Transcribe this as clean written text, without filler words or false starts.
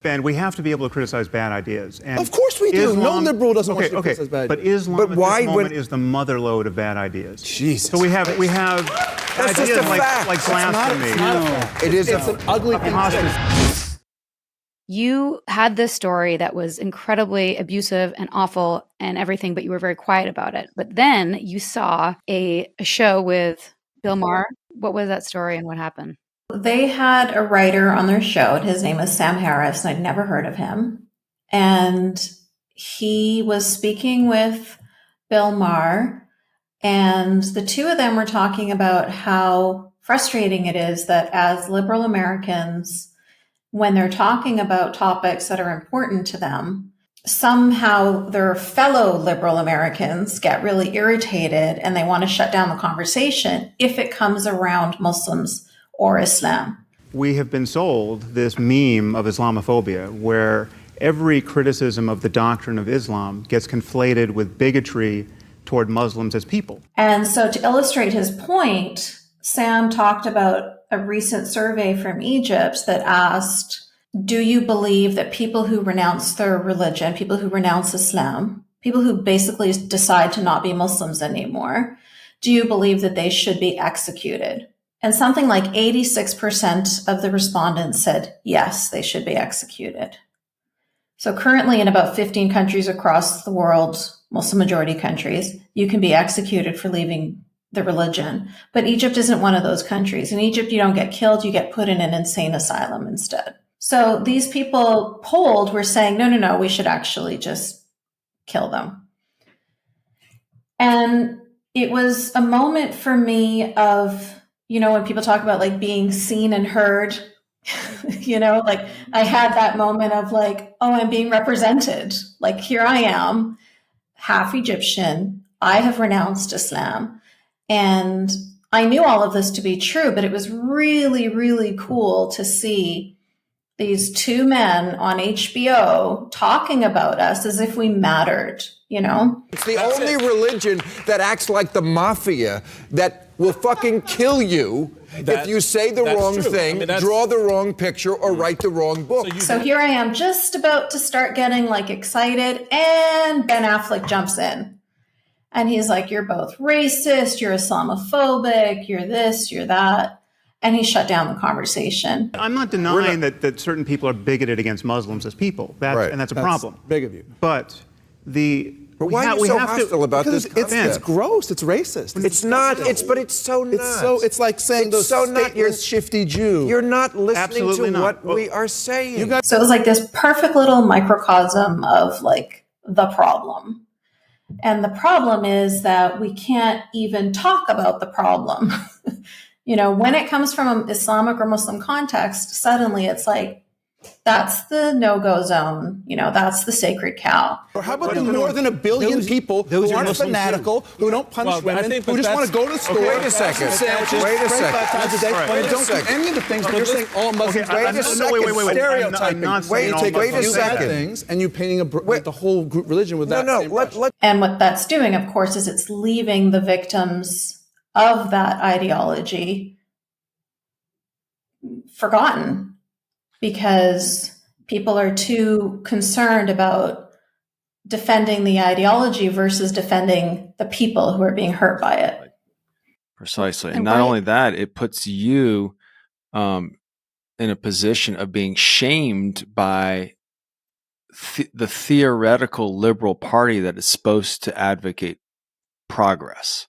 Ben, we have to be able to criticize bad ideas. And of course we do. No liberal doesn't want to criticize bad ideas. But Islam at this moment is the motherlode of bad ideas. Jesus. So we have That's ideas just a fact. like blasphemy. It's an ugly thing. You had this story that was incredibly abusive and awful and everything, but you were very quiet about it. But then you saw a show with Bill Maher. What was that story and what happened? They had a writer on their show. His name is Sam Harris, and I'd never heard of him. And he was speaking with Bill Maher, and the two of them were talking about how frustrating it is that as liberal Americans, when they're talking about topics that are important to them, somehow their fellow liberal Americans get really irritated and they want to shut down the conversation if it comes around Muslims or Islam. We have been sold this meme of Islamophobia, where every criticism of the doctrine of Islam gets conflated with bigotry toward Muslims as people. And so to illustrate his point, Sam talked about a recent survey from Egypt that asked, do you believe that people who renounce their religion, people who renounce Islam, people who basically decide to not be Muslims anymore, do you believe that they should be executed? And something like 86% of the respondents said, yes, they should be executed. So currently in about 15 countries across the world, Muslim majority countries, you can be executed for leaving the religion. But Egypt isn't one of those countries. In Egypt, you don't get killed, you get put in an insane asylum instead. So these people polled were saying, no, we should actually just kill them. And it was a moment for me of, when people talk about like being seen and heard, like I had that moment of like, oh, I'm being represented. Like here I am, half Egyptian. I have renounced Islam. And I knew all of this to be true, but it was really, really cool to see these two men on HBO talking about us as if we mattered, It's the only religion that acts like the Mafia, that will fucking kill you if you say the wrong thing, draw the wrong picture, or write the wrong book. So here I am just about to start getting like excited, and Ben Affleck jumps in. And he's like, you're both racist, you're Islamophobic, you're this, you're that. And he shut down the conversation. I'm not denying that certain people are bigoted against Muslims as people. And that's a problem. Big of you. But why are you so hostile about this concept? It's gross. It's racist. It's not. But it's so nuts. It's like saying those stateless, shifty Jew. You're not listening Absolutely to not. what we are saying. So it was like this perfect little microcosm of like the problem. And the problem is that we can't even talk about the problem. When it comes from an Islamic or Muslim context, suddenly it's like, that's the no-go zone. That's the sacred cow. Or how about the more than a billion people who aren't fanatical, who don't punish women, who just want to go to the store, wait a second. sandwiches, Wait a pray 5 times a day, second. and don't do any of the things, but you're saying all Muslims wait a second. stereotyping. Wait a second. Things, and you painting the whole group religion with that same brush. And what that's doing, of course, is it's leaving the victims of that ideology forgotten, because people are too concerned about defending the ideology versus defending the people who are being hurt by it. Precisely. And not only that, it puts you in a position of being shamed by the theoretical liberal party that is supposed to advocate progress.